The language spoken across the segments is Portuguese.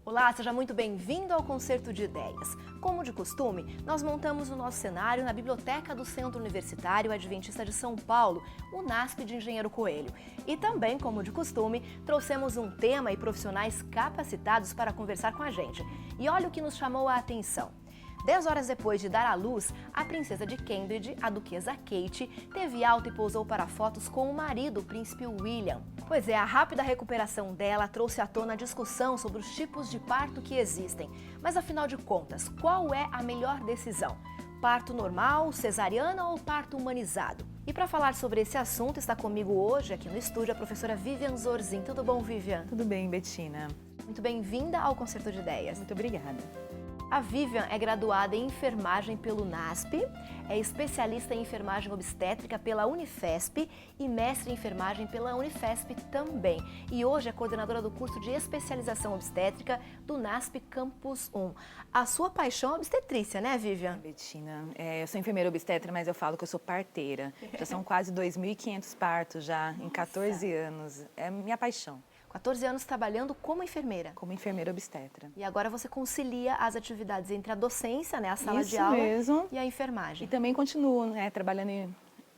Olá, seja muito bem-vindo ao Concerto de Ideias. Como de costume, nós montamos o nosso cenário na Biblioteca do Centro Universitário Adventista de São Paulo, o NASP de Engenheiro Coelho. E também, como de costume, trouxemos um tema e profissionais capacitados para conversar com a gente. E olha o que nos chamou a atenção. 10 horas depois de dar à luz, a princesa de Cambridge, a duquesa Kate, teve alta e pousou para fotos com o marido, o príncipe William. Pois é, a rápida recuperação dela trouxe à tona a discussão sobre os tipos de parto que existem. Mas afinal de contas, qual é a melhor decisão? Parto normal, cesariana ou parto humanizado? E para falar sobre esse assunto, está comigo hoje aqui no estúdio a professora Vivian Zorzin. Tudo bom, Vivian? Tudo bem, Bettina. Muito bem-vinda ao Concerto de Ideias. Muito obrigada. A Vivian é graduada em enfermagem pelo NASP, é especialista em enfermagem obstétrica pela Unifesp e mestre em enfermagem pela Unifesp também. E hoje é coordenadora do curso de especialização obstétrica do NASP Campus 1. A sua paixão é obstetrícia, né, Vivian? Bettina, eu sou enfermeira obstetra, mas eu falo que eu sou parteira. Já são quase 2.500 partos já em 14 anos. É minha paixão. 14 anos trabalhando como enfermeira. Como enfermeira obstetra. E agora você concilia as atividades entre a docência, né, a sala Isso de aula mesmo. E a enfermagem. E também continuo, né, trabalhando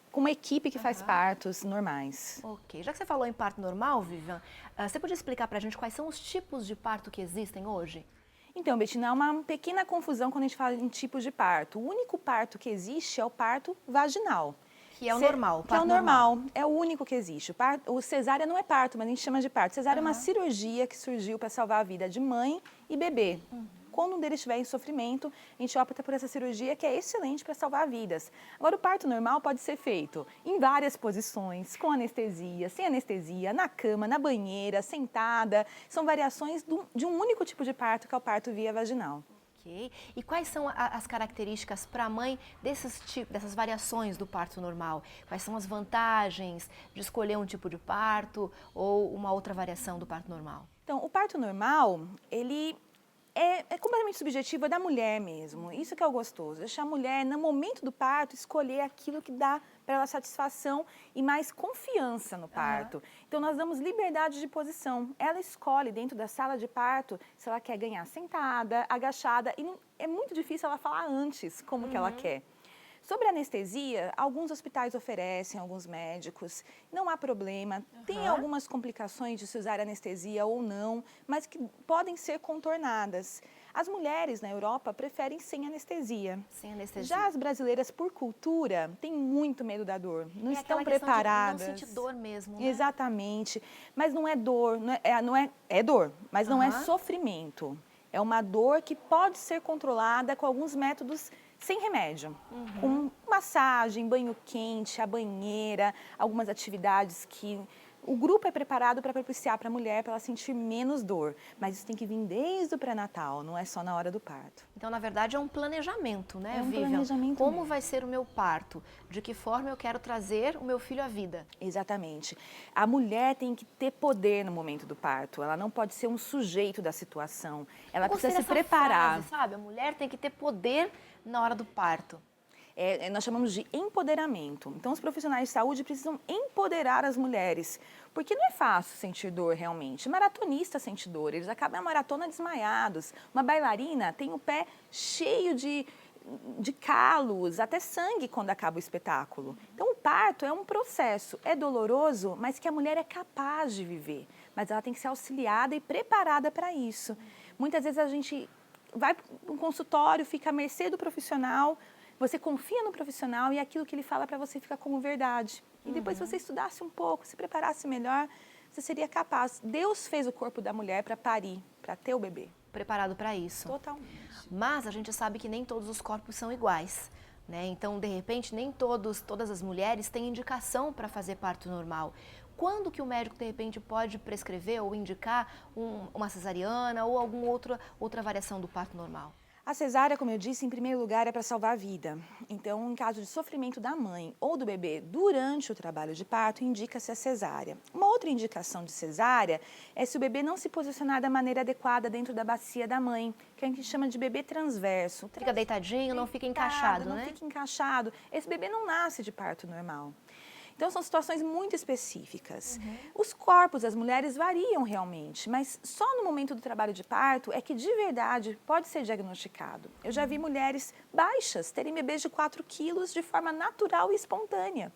com uma equipe que faz partos normais. Ok. Já que você falou em parto normal, Vivian, você podia explicar pra gente quais são os tipos de parto que existem hoje? Então, Bettina, há uma pequena confusão quando a gente fala em tipos de parto. O único parto que existe é o parto vaginal. Que é o normal, que é o normal, é o único que existe. O cesárea não é parto, mas a gente chama de parto. Cesárea é uma cirurgia que surgiu para salvar a vida de mãe e bebê. Quando um deles estiver em sofrimento, a gente opta por essa cirurgia que é excelente para salvar vidas. Agora, o parto normal pode ser feito em várias posições, com anestesia, sem anestesia, na cama, na banheira, sentada. São variações de um único tipo de parto, que é o parto via vaginal. Ok. E quais são as características para a mãe dessas variações do parto normal? Quais são as vantagens de escolher um tipo de parto ou uma outra variação do parto normal? Então, o parto normal, ele é completamente subjetivo, é da mulher mesmo. Isso que é o gostoso, deixar a mulher, no momento do parto, escolher aquilo que dá para ela satisfação e mais confiança no parto. Então, nós damos liberdade de posição. Ela escolhe dentro da sala de parto se ela quer ganhar sentada, agachada, e é muito difícil ela falar antes como que ela quer. Sobre anestesia, alguns hospitais oferecem, alguns médicos, não há problema. Tem algumas complicações de se usar anestesia ou não, mas que podem ser contornadas. As mulheres na Europa preferem sem anestesia. Sem anestesia. Já as brasileiras, por cultura, têm muito medo da dor. Não estão preparadas. Não sentir dor mesmo, né? Exatamente. Mas não é dor, é dor, mas não é sofrimento. É uma dor que pode ser controlada com alguns métodos sem remédio, com massagem, banho quente, a banheira, algumas atividades que o grupo é preparado para propiciar para a mulher, para ela sentir menos dor. Mas isso tem que vir desde o pré-natal, não é só na hora do parto. Então, na verdade, é um planejamento, né, É um Vivian? planejamento Como mesmo. vai ser o meu parto? De que forma eu quero trazer o meu filho à vida? Exatamente. A mulher tem que ter poder no momento do parto. Ela não pode ser um sujeito da situação. Ela precisa se preparar. Frase, sabe? A mulher tem que ter poder na hora do parto. Nós chamamos de empoderamento. Então, os profissionais de saúde precisam empoderar as mulheres, porque não é fácil sentir dor realmente. Maratonista sente dor, eles acabam a maratona desmaiados. Uma bailarina tem o pé cheio de calos, até sangue quando acaba o espetáculo. Então, o parto é um processo, é doloroso, mas que a mulher é capaz de viver. Mas ela tem que ser auxiliada e preparada para isso. Muitas vezes a gente vai para um consultório, fica à mercê do profissional, você confia no profissional e aquilo que ele fala para você fica como verdade. E depois, se você estudasse um pouco, se preparasse melhor, você seria capaz. Deus fez o corpo da mulher para parir, para ter o bebê. Preparado para isso. Totalmente. Mas a gente sabe que nem todos os corpos são iguais, né? Então, de repente, nem todas as mulheres têm indicação para fazer parto normal. Quando que o médico, de repente, pode prescrever ou indicar uma cesariana ou alguma outra variação do parto normal? A cesárea, como eu disse, em primeiro lugar é para salvar a vida. Então, em caso de sofrimento da mãe ou do bebê durante o trabalho de parto, indica-se a cesárea. Uma outra indicação de cesárea é se o bebê não se posicionar da maneira adequada dentro da bacia da mãe, que a gente chama de bebê transverso. Fica deitadinho, não fica encaixado, né? Não fica encaixado. Esse bebê não nasce de parto normal. Então, são situações muito específicas. Os corpos das mulheres variam realmente, mas só no momento do trabalho de parto é que, de verdade, pode ser diagnosticado. Eu já vi mulheres baixas terem bebês de 4 quilos de forma natural e espontânea.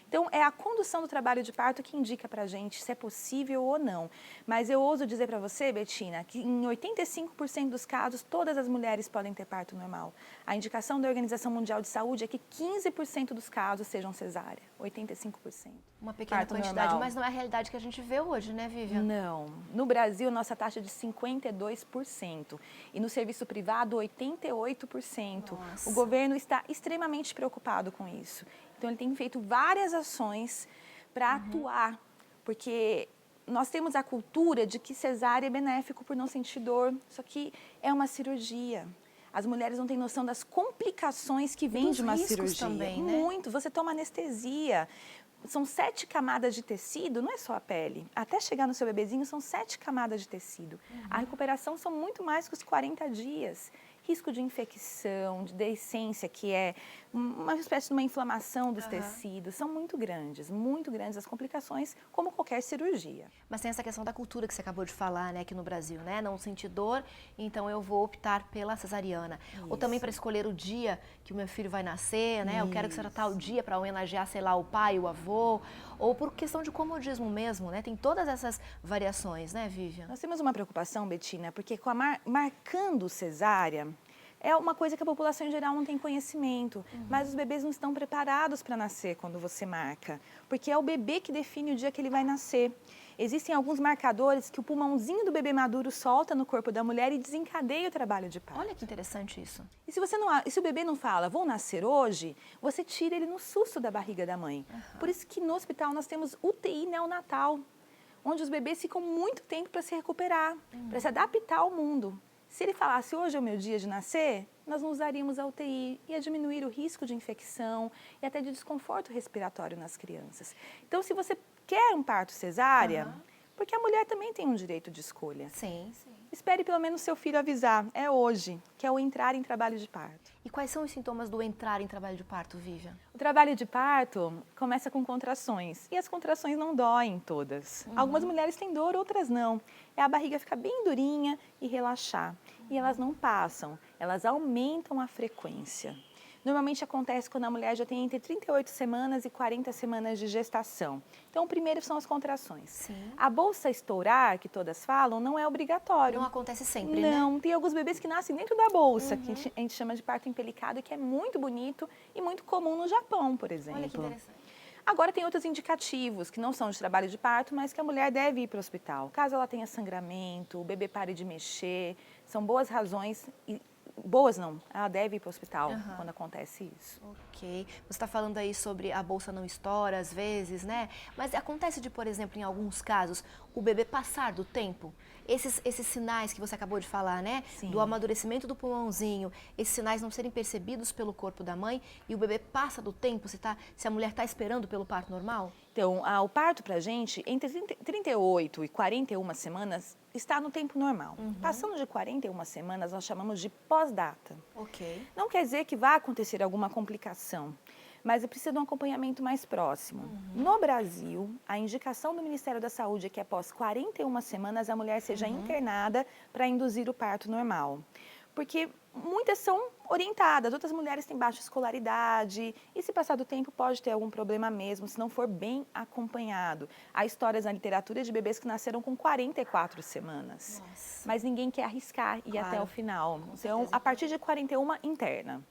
Então, é a condução do trabalho de parto que indica para a gente se é possível ou não. Mas eu ouso dizer para você, Betina, que em 85% dos casos, todas as mulheres podem ter parto normal. A indicação da Organização Mundial de Saúde é que 15% dos casos sejam cesárea, 85%. Uma pequena Parto quantidade, normal. mas não é a realidade que a gente vê hoje, né, Vivian? Não. No Brasil, nossa taxa é de 52%. E no serviço privado, 88%. Nossa. O governo está extremamente preocupado com isso. Então, ele tem feito várias ações para atuar, porque nós temos a cultura de que cesárea é benéfico por não sentir dor, só que é uma cirurgia. As mulheres não têm noção das complicações que vêm de uma cirurgia. Também, né? Muito. Você toma anestesia. São 7 camadas de tecido, não é só a pele. Até chegar no seu bebezinho, são 7 camadas de tecido. A recuperação são muito mais que os 40 dias. Risco de infecção, de deiscência, que é uma espécie de uma inflamação dos tecidos, são muito grandes as complicações, como qualquer cirurgia. Mas tem essa questão da cultura que você acabou de falar, né, aqui no Brasil, né? Não sentir dor, então eu vou optar pela cesariana. Isso. Ou também para escolher o dia que o meu filho vai nascer, né? Eu quero que seja tal dia para homenagear, sei lá, o pai, o avô. Ou por questão de comodismo mesmo, né? Tem todas essas variações, né, Vivian? Nós temos uma preocupação, Betina, porque com a marcando cesárea, é uma coisa que a população em geral não tem conhecimento, mas os bebês não estão preparados para nascer quando você marca, porque é o bebê que define o dia que ele vai nascer. Existem alguns marcadores que o pulmãozinho do bebê maduro solta no corpo da mulher e desencadeia o trabalho de parto. Olha que interessante isso. E se o bebê não fala, vou nascer hoje, você tira ele no susto da barriga da mãe. Por isso que no hospital nós temos UTI neonatal, onde os bebês ficam muito tempo para se recuperar, para se adaptar ao mundo. Se ele falasse, hoje é o meu dia de nascer, nós não usaríamos a UTI, ia diminuir o risco de infecção e até de desconforto respiratório nas crianças. Então, se você quer um parto cesárea, porque a mulher também tem um direito de escolha. Sim. Espere pelo menos seu filho avisar, é hoje, que é o entrar em trabalho de parto. E quais são os sintomas do entrar em trabalho de parto, Vivian? O trabalho de parto começa com contrações, e as contrações não doem todas. Algumas mulheres têm dor, outras não. É a barriga ficar bem durinha e relaxar. E elas não passam, elas aumentam a frequência. Normalmente acontece quando a mulher já tem entre 38 semanas e 40 semanas de gestação. Então, o primeiro são as contrações. Sim. A bolsa estourar, que todas falam, não é obrigatório. Não acontece sempre, né? Não, tem alguns bebês que nascem dentro da bolsa, que a gente chama de parto empelicado, que é muito bonito e muito comum no Japão, por exemplo. Olha que interessante. Agora tem outros indicativos, que não são de trabalho de parto, mas que a mulher deve ir para o hospital. Caso ela tenha sangramento, o bebê pare de mexer, são boas razões, boas não, ela deve ir para o hospital quando acontece isso. Ok. Você está falando aí sobre a bolsa não estoura às vezes, né? Mas acontece de, por exemplo, em alguns casos, o bebê passar do tempo? Esses sinais que você acabou de falar, né? Sim. Do amadurecimento do pulmãozinho, esses sinais não serem percebidos pelo corpo da mãe e o bebê passa do tempo, se a mulher está esperando pelo parto normal? Então, o parto para a gente, entre 38 e 41 semanas, está no tempo normal. Passando de 41 semanas, nós chamamos de pós-data. Ok. Não quer dizer que vá acontecer alguma complicação, mas precisa de um acompanhamento mais próximo. No Brasil, a indicação do Ministério da Saúde é que após 41 semanas a mulher seja internada para induzir o parto normal. Porque muitas são orientadas, outras mulheres têm baixa escolaridade e se passar do tempo pode ter algum problema mesmo, se não for bem acompanhado. Há histórias na literatura de bebês que nasceram com 44 semanas, mas ninguém quer arriscar e ir até o final. Então, a partir de 41, interna.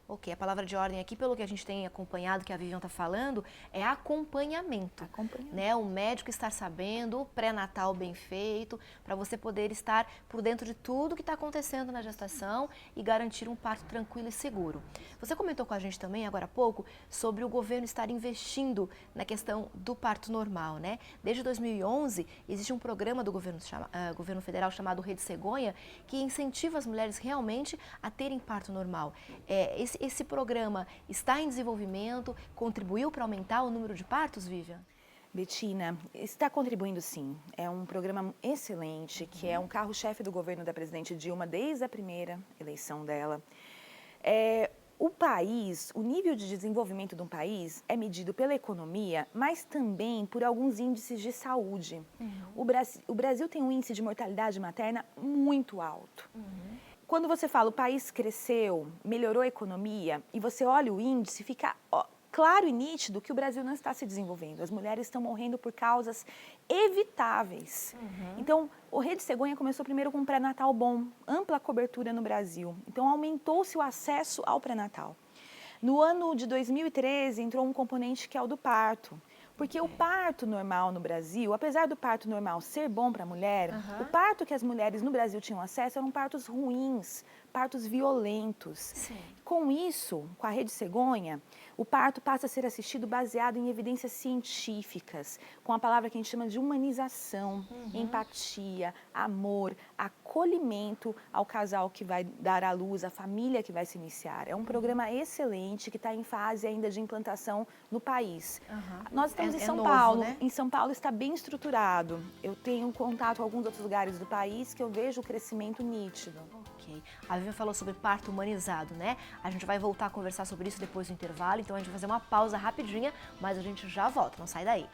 Ok, a palavra de ordem aqui, pelo que a gente tem acompanhado, que a Vivian está falando, é acompanhamento. Né? O médico estar sabendo, o pré-natal bem feito, para você poder estar por dentro de tudo que está acontecendo na gestação e garantir um parto tranquilo e seguro. Você comentou com a gente também, agora há pouco, sobre o governo estar investindo na questão do parto normal, né? Desde 2011, existe um programa do governo federal chamado Rede Cegonha, que incentiva as mulheres realmente a terem parto normal. Esse programa está em desenvolvimento, contribuiu para aumentar o número de partos, Vivian? Betina, está contribuindo sim. É um programa excelente, que é um carro-chefe do governo da presidente Dilma desde a primeira eleição dela. O nível de desenvolvimento de um país é medido pela economia, mas também por alguns índices de saúde. O Brasil tem um índice de mortalidade materna muito alto. Quando você fala o país cresceu, melhorou a economia, e você olha o índice, fica claro e nítido que o Brasil não está se desenvolvendo. As mulheres estão morrendo por causas evitáveis. Então, o Rede Cegonha começou primeiro com um pré-natal bom, ampla cobertura no Brasil. Então, aumentou-se o acesso ao pré-natal. No ano de 2013, entrou um componente que é o do parto. Porque o parto normal no Brasil, apesar do parto normal ser bom para a mulher, o parto que as mulheres no Brasil tinham acesso eram partos ruins, partos violentos. Sim. Com isso, com a Rede Cegonha, o parto passa a ser assistido baseado em evidências científicas, com a palavra que a gente chama de humanização, empatia, amor, acolhimento ao casal que vai dar à luz, à família que vai se iniciar. É um programa excelente que está em fase ainda de implantação no país. Nós estamos em São Paulo, né? Em São Paulo está bem estruturado. Eu tenho contato com alguns outros lugares do país que eu vejo o crescimento nítido. Ok. A Vivian falou sobre parto humanizado, né? A gente vai voltar a conversar sobre isso depois do intervalo, então a gente vai fazer uma pausa rapidinha, mas a gente já volta, não sai daí.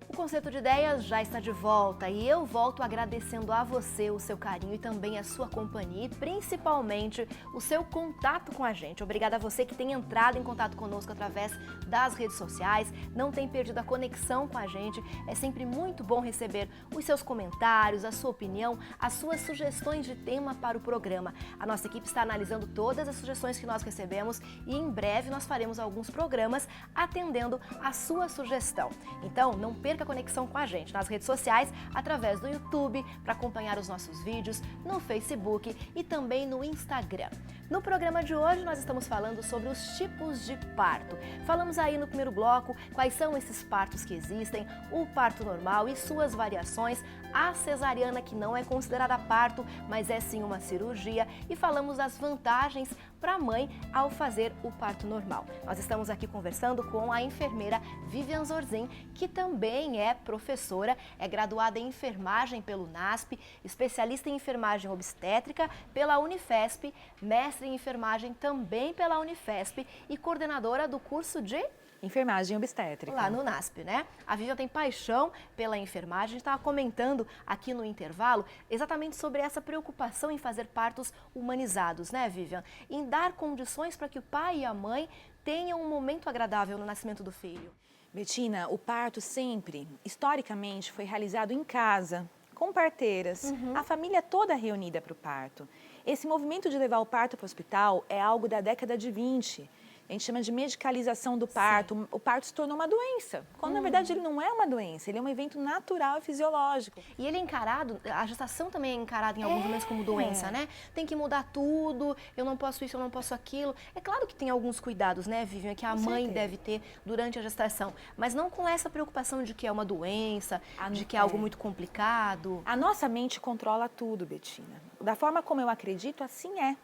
O Concerto de Ideias já está de volta e eu volto agradecendo a você o seu carinho e também a sua companhia e principalmente o seu contato com a gente. Obrigada a você que tem entrado em contato conosco através das redes sociais, não tem perdido a conexão com a gente. É sempre muito bom receber os seus comentários, a sua opinião, as suas sugestões de tema para o programa. A nossa equipe está analisando todas as sugestões que nós recebemos e em breve nós faremos alguns programas atendendo a sua sugestão. Então, não perca a conexão com a gente nas redes sociais, através do YouTube, para acompanhar os nossos vídeos, no Facebook e também no Instagram. No programa de hoje, nós estamos falando sobre os tipos de parto. Falamos aí no primeiro bloco quais são esses partos que existem, o parto normal e suas variações, a cesariana, que não é considerada parto, mas é sim uma cirurgia, e falamos das vantagens para a mãe ao fazer o parto normal. Nós estamos aqui conversando com a enfermeira Vivian Zorzin, que também é professora, é graduada em enfermagem pelo NASP, especialista em enfermagem obstétrica pela Unifesp, mestre em enfermagem também pela Unifesp e coordenadora do curso de enfermagem obstétrica. Lá no NASP, né? A Vivian tem paixão pela enfermagem. A gente estava comentando aqui no intervalo exatamente sobre essa preocupação em fazer partos humanizados, né, Vivian? Em dar condições para que o pai e a mãe tenham um momento agradável no nascimento do filho. Betina, o parto sempre, historicamente, foi realizado em casa, com parteiras, a família toda reunida para o parto. Esse movimento de levar o parto para o hospital é algo da década de 20. A gente chama de medicalização do parto. Sim. O parto se tornou uma doença, quando na verdade ele não é uma doença, ele é um evento natural e fisiológico. E ele é encarado, a gestação também é encarada em alguns momentos como doença, né? Tem que mudar tudo, eu não posso isso, eu não posso aquilo. É claro que tem alguns cuidados, né, Vivian, que a mãe deve ter durante a gestação, mas não com essa preocupação de que é uma doença, de que é algo muito complicado. A nossa mente controla tudo, Betina. Da forma como eu acredito, assim é.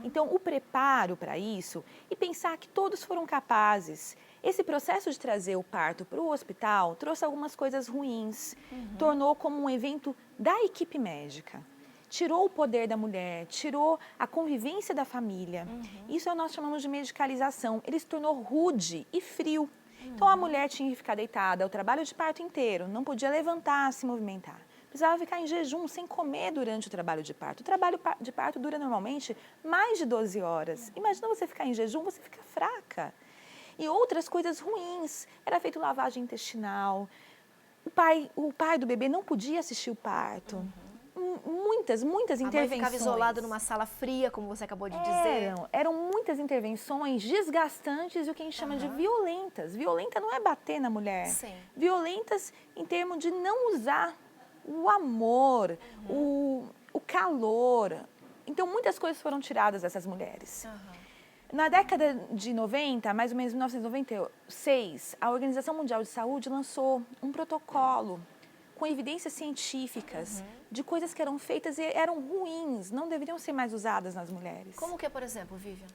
Então, o preparo para isso e pensar que todos foram capazes. Esse processo de trazer o parto para o hospital trouxe algumas coisas ruins, tornou como um evento da equipe médica. Tirou o poder da mulher, tirou a convivência da família. Isso nós chamamos de medicalização. Ele se tornou rude e frio. Então, a mulher tinha que ficar deitada o trabalho de parto inteiro, não podia levantar, se movimentar. Precisava ficar em jejum, sem comer durante o trabalho de parto. O trabalho de parto dura normalmente mais de 12 horas. Imagina você ficar em jejum, você fica fraca. E outras coisas ruins. Era feito lavagem intestinal. O pai do bebê não podia assistir o parto. Muitas intervenções. A mãe ficava isolada numa sala fria, como você acabou de dizer. Eram muitas intervenções desgastantes e o que a gente chama de violentas. Violenta não é bater na mulher. Sim. Violentas em termos de não usar o amor, o calor. Então, muitas coisas foram tiradas dessas mulheres. Na década de 90, mais ou menos 1996, a Organização Mundial de Saúde lançou um protocolo com evidências científicas de coisas que eram feitas e eram ruins, não deveriam ser mais usadas nas mulheres. Como que é, por exemplo, Vivian?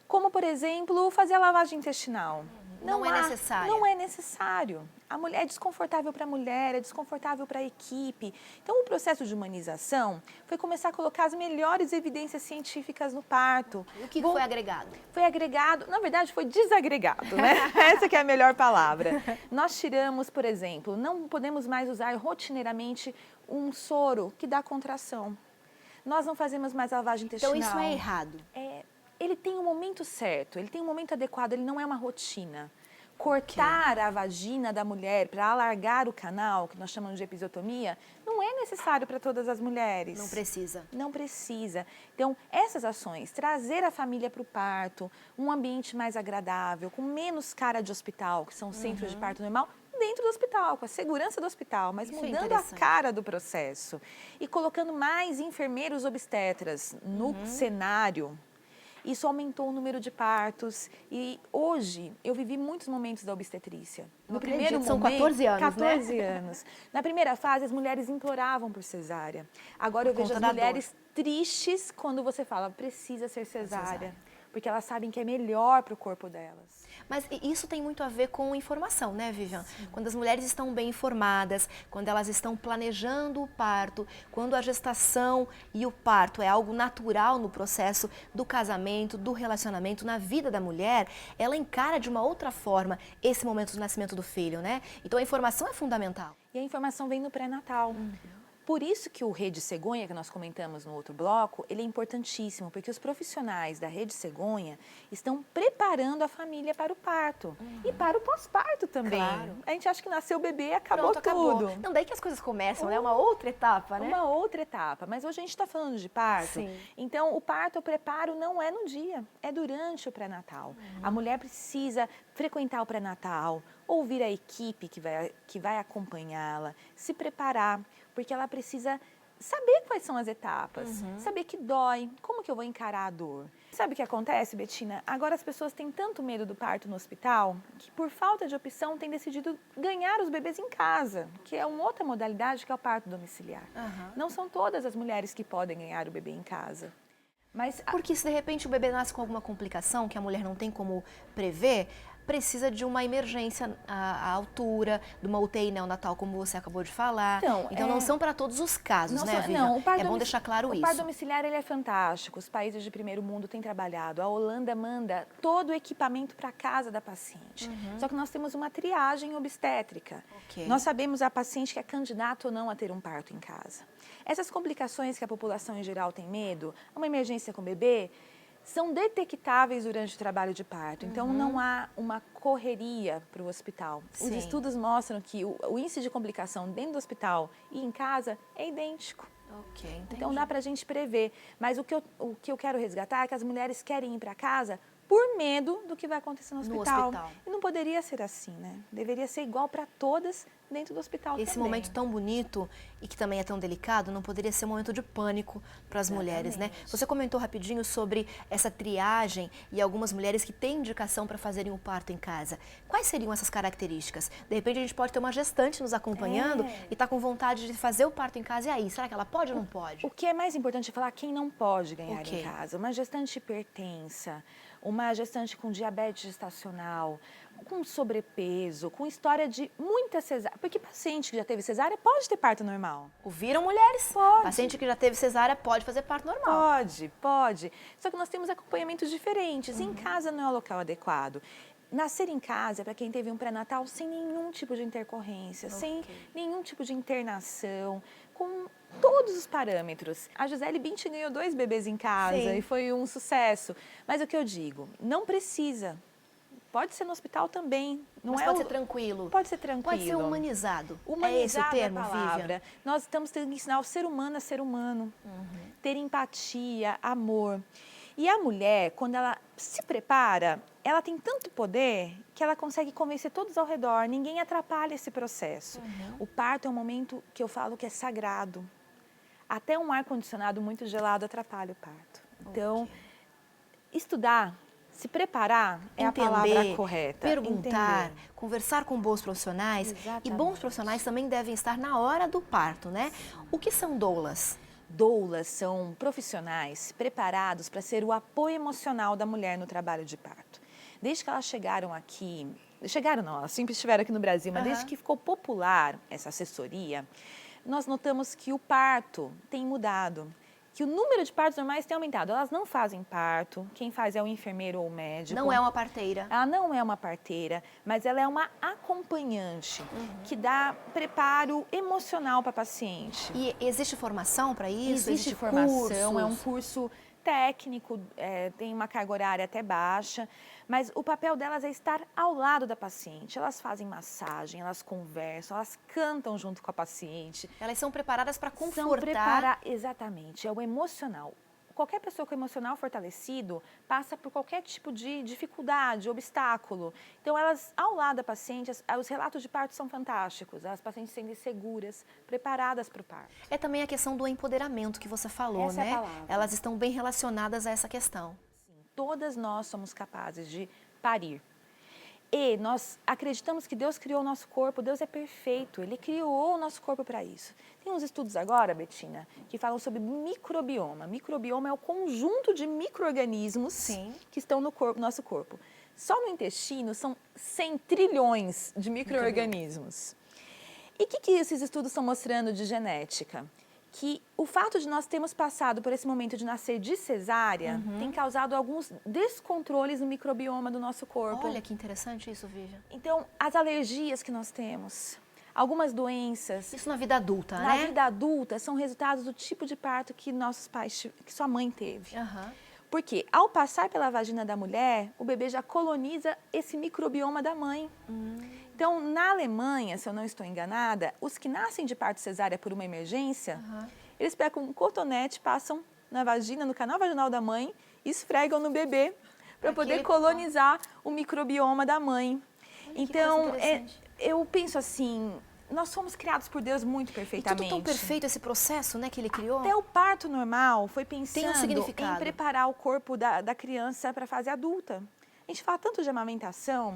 Como, por exemplo, fazer a lavagem intestinal. Não é necessário. Não é necessário. A mulher é desconfortável para a mulher, é desconfortável para a equipe. Então, o processo de humanização foi começar a colocar as melhores evidências científicas no parto. E o que foi agregado? Foi agregado, na verdade, foi desagregado, né? Essa que é a melhor palavra. Nós tiramos, por exemplo, não podemos mais usar rotineiramente um soro que dá contração. Nós não fazemos mais lavagem intestinal. Então, isso é errado. Ele tem um momento certo, ele tem um momento adequado, ele não é uma rotina. Cortar a vagina da mulher para alargar o canal, que nós chamamos de episiotomia, não é necessário para todas as mulheres. Não precisa. Não precisa. Então, essas ações, trazer a família para o parto, um ambiente mais agradável, com menos cara de hospital, que são os centros de parto normal, dentro do hospital, com a segurança do hospital, mas Isso é mudando a cara do processo. E colocando mais enfermeiros obstetras no cenário. Isso aumentou o número de partos e hoje eu vivi muitos momentos da obstetrícia. No primeiro momento, são 14 anos, 14 anos. Na primeira fase, as mulheres imploravam por cesárea. Agora eu vejo as mulheres tristes quando você fala, precisa ser cesárea. Porque elas sabem que é melhor para o corpo delas. Mas isso tem muito a ver com informação, né, Vivian? Sim. Quando as mulheres estão bem informadas, quando elas estão planejando o parto, quando a gestação e o parto é algo natural no processo do casamento, do relacionamento, na vida da mulher, ela encara de uma outra forma esse momento do nascimento do filho, né? Então a informação é fundamental. E a informação vem no pré-natal. Por isso que o Rede Cegonha, que nós comentamos no outro bloco, ele é importantíssimo, porque os profissionais da Rede Cegonha estão preparando a família para o parto e para o pós-parto também. Claro. A gente acha que nasceu o bebê e acabou tudo. Não, daí que as coisas começam, né? Uma outra etapa, né? Uma outra etapa, mas hoje a gente está falando de parto. Sim. Então, o parto, o preparo não é no dia, é durante o pré-natal. A mulher precisa frequentar o pré-natal, ouvir a equipe que vai acompanhá-la, se preparar, porque ela precisa saber quais são as etapas, saber que dói, como que eu vou encarar a dor. Sabe o que acontece, Betina? Agora as pessoas têm tanto medo do parto no hospital que por falta de opção têm decidido ganhar os bebês em casa, que é uma outra modalidade que é o parto domiciliar. Não são todas as mulheres que podem ganhar o bebê em casa. Mas porque se de repente o bebê nasce com alguma complicação que a mulher não tem como prever, precisa de uma emergência à altura, de uma UTI neonatal, como você acabou de falar. Então não são para todos os casos, né, Vivian? Não, é bom deixar claro isso. O parto domiciliar ele é fantástico. Os países de primeiro mundo têm trabalhado. A Holanda manda todo o equipamento para a casa da paciente. Só que nós temos uma triagem obstétrica. Nós sabemos a paciente que é candidata ou não a ter um parto em casa. Essas complicações que a população em geral tem medo, uma emergência com o bebê, são detectáveis durante o trabalho de parto. Então, não há uma correria para o hospital. Os estudos mostram que o índice de complicação dentro do hospital e em casa é idêntico. Então, dá para a gente prever. Mas o que eu quero resgatar é que as mulheres querem ir para casa por medo do que vai acontecer no hospital. E não poderia ser assim, né? Deveria ser igual para todas dentro do hospital também. Esse momento tão bonito e que também é tão delicado, não poderia ser um momento de pânico para as mulheres, né? Você comentou rapidinho sobre essa triagem e algumas mulheres que têm indicação para fazerem o parto em casa. Quais seriam essas características? De repente a gente pode ter uma gestante nos acompanhando e está com vontade de fazer o parto em casa. E aí, será que ela pode ou não pode? O que é mais importante é falar quem não pode ganhar em casa. Uma gestante hipertensa, uma gestante com diabetes gestacional, com sobrepeso, com história de muita cesárea. Porque paciente que já teve cesárea pode ter parto normal. Ouviram, mulheres? Pode. Paciente que já teve cesárea pode fazer parto normal. Pode. Só que nós temos acompanhamentos diferentes. Em casa não é o local adequado. Nascer em casa é para quem teve um pré-natal sem nenhum tipo de intercorrência, sem nenhum tipo de internação, com todos os parâmetros. A Gisele Bündchen ganhou 2 bebês em casa e foi um sucesso. Mas o que eu digo, não precisa. Pode ser no hospital também. Mas pode ser tranquilo. Pode ser tranquilo. Pode ser humanizado. Humanizado é esse o termo, a palavra. Vivian? Nós estamos tendo que ensinar o ser humano a ser humano. Ter empatia, amor. E a mulher, quando ela se prepara, ela tem tanto poder que ela consegue convencer todos ao redor. Ninguém atrapalha esse processo. O parto é um momento que eu falo que é sagrado. Até um ar-condicionado muito gelado atrapalha o parto. Então, estudar, Se preparar é a palavra correta. Perguntar, Entender. conversar com bons profissionais. Exatamente. E bons profissionais também devem estar na hora do parto, né? O que são doulas? Doulas são profissionais preparados para ser o apoio emocional da mulher no trabalho de parto. Desde que elas chegaram aqui, elas sempre estiveram aqui no Brasil, mas desde que ficou popular essa assessoria, nós notamos que o parto tem mudado, que o número de partos normais tem aumentado. Elas não fazem parto, quem faz é o enfermeiro ou o médico. Não é uma parteira. Ela não é uma parteira, mas ela é uma acompanhante que dá preparo emocional para a paciente. E existe formação para isso? Existe formação, cursos? é um curso técnico, tem uma carga horária até baixa, mas o papel delas é estar ao lado da paciente. Elas fazem massagem, elas conversam, elas cantam junto com a paciente. Elas são preparadas para confortar. Exatamente, é o emocional. Qualquer pessoa com emocional fortalecido passa por qualquer tipo de dificuldade, obstáculo. Então, elas, ao lado da paciente, os relatos de parto são fantásticos. As pacientes se sentem seguras, preparadas para o parto. É também a questão do empoderamento que você falou, Essa é né? a palavra. Elas estão bem relacionadas a essa questão. Sim, todas nós somos capazes de parir. E nós acreditamos que Deus criou o nosso corpo, Deus é perfeito, Ele criou o nosso corpo para isso. Tem uns estudos agora, Betina, que falam sobre microbioma. Microbioma é o conjunto de micro-organismos que estão no nosso corpo. Só no intestino são 100 trilhões de micro-organismos. E o que esses estudos estão mostrando de genética? Que o fato de nós termos passado por esse momento de nascer de cesárea tem causado alguns descontroles no microbioma do nosso corpo. Olha que interessante isso, Vivian. Então, as alergias que nós temos, algumas doenças. Isso na vida adulta, né? Na vida adulta, são resultados do tipo de parto que nossos pais, que sua mãe teve. Porque ao passar pela vagina da mulher, o bebê já coloniza esse microbioma da mãe. Então, na Alemanha, se eu não estou enganada, os que nascem de parto cesárea por uma emergência, eles pegam um cotonete, passam na vagina, no canal vaginal da mãe, e esfregam no bebê para poder colonizar o microbioma da mãe. Então, eu penso assim, nós fomos criados por Deus muito perfeitamente. E tudo tão perfeito esse processo, né, que Ele criou. Até o parto normal foi pensando significado. em preparar o corpo da criança para a fase adulta. A gente fala tanto de amamentação,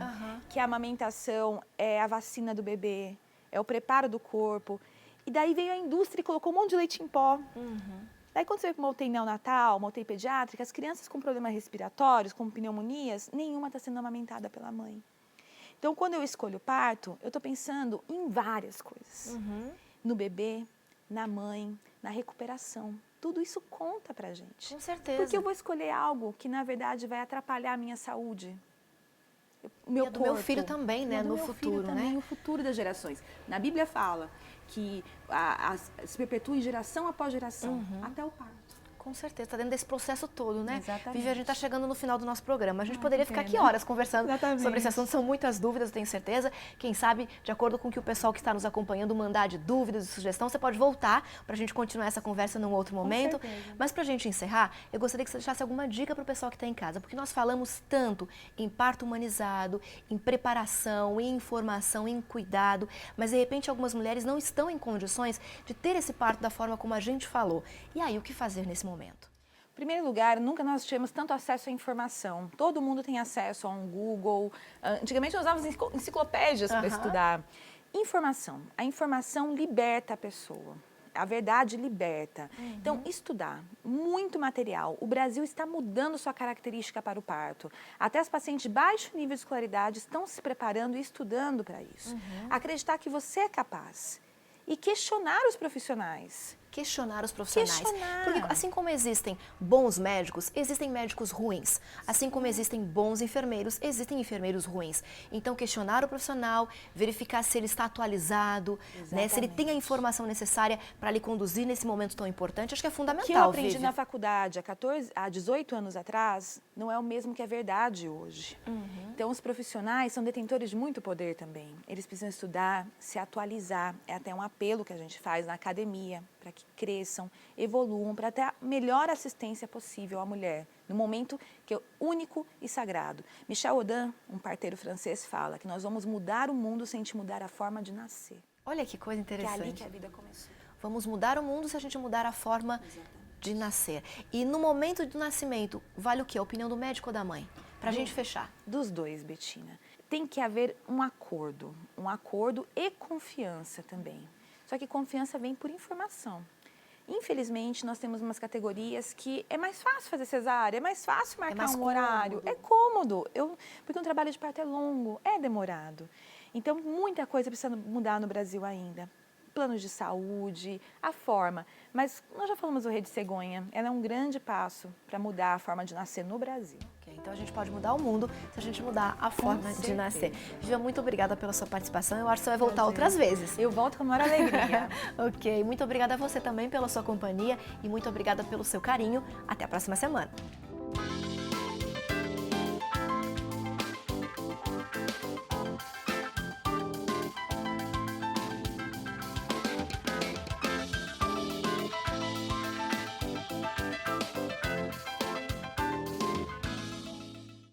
que a amamentação é a vacina do bebê, é o preparo do corpo. E daí veio a indústria e colocou um monte de leite em pó. Daí quando você vê para uma UTI neonatal, uma UTI pediátrica, as crianças com problemas respiratórios, como pneumonias, nenhuma está sendo amamentada pela mãe. Então, quando eu escolho o parto, eu estou pensando em várias coisas. No bebê, na mãe, na recuperação. Tudo isso conta pra gente. Com certeza. Porque eu vou escolher algo que, na verdade, vai atrapalhar a minha saúde. O meu corpo. Do meu filho também, né? No futuro, também, o futuro das gerações. Na Bíblia fala que se perpetua geração após geração, até o parto. Com certeza, está dentro desse processo todo, né? Exatamente. Vivi, a gente está chegando no final do nosso programa. A gente poderia ficar aqui horas conversando sobre esse assunto. São muitas dúvidas, eu tenho certeza. Quem sabe, de acordo com o que o pessoal que está nos acompanhando mandar de dúvidas e sugestão, você pode voltar para a gente continuar essa conversa num outro momento. Mas para a gente encerrar, eu gostaria que você deixasse alguma dica para o pessoal que está em casa, porque nós falamos tanto em parto humanizado, em preparação, em informação, em cuidado, mas de repente algumas mulheres não estão em condições de ter esse parto da forma como a gente falou. E aí, o que fazer nesse momento? Em primeiro lugar, nunca nós tivemos tanto acesso à informação. Todo mundo tem acesso a um Google. Antigamente nós usávamos enciclopédias para estudar. Informação. A informação liberta a pessoa. A verdade liberta. Então, estudar. Muito material. O Brasil está mudando sua característica para o parto. Até as pacientes de baixo nível de escolaridade estão se preparando e estudando para isso. Acreditar que você é capaz. E questionar os profissionais. Questionar os profissionais. Porque assim como existem bons médicos, existem médicos ruins. Assim como existem bons enfermeiros, existem enfermeiros ruins. Então, questionar o profissional, verificar se ele está atualizado, né, se ele tem a informação necessária para lhe conduzir nesse momento tão importante, acho que é fundamental. O que eu aprendi na faculdade há 18 anos atrás, não é o mesmo que é verdade hoje. Então, os profissionais são detentores de muito poder também. Eles precisam estudar, se atualizar. É até um apelo que a gente faz na academia, para que cresçam, evoluam, para ter a melhor assistência possível à mulher, no momento que é único e sagrado. Michel Audin, um parteiro francês, fala que nós vamos mudar o mundo sem te mudar a forma de nascer. Olha que coisa interessante. Que é ali que a vida começou. Vamos mudar o mundo se a gente mudar a forma de nascer. E no momento do nascimento, vale o quê? A opinião do médico ou da mãe? Pra gente fechar. Dos dois, Betina. Tem que haver um acordo e confiança também. Só que confiança vem por informação. Infelizmente, nós temos umas categorias que é mais fácil fazer cesárea, é mais fácil marcar um horário, é cômodo. Porque um trabalho de parto é longo, é demorado. Então, muita coisa precisa mudar no Brasil ainda. Planos de saúde, a forma. Mas nós já falamos do Rede Cegonha, ela é um grande passo para mudar a forma de nascer no Brasil. Ok, então a gente pode mudar o mundo se a gente mudar a forma de nascer. Vivian, muito obrigada pela sua participação. Eu acho que você vai voltar outras vezes. Eu volto com a maior alegria. Ok, muito obrigada a você também pela sua companhia e muito obrigada pelo seu carinho. Até a próxima semana.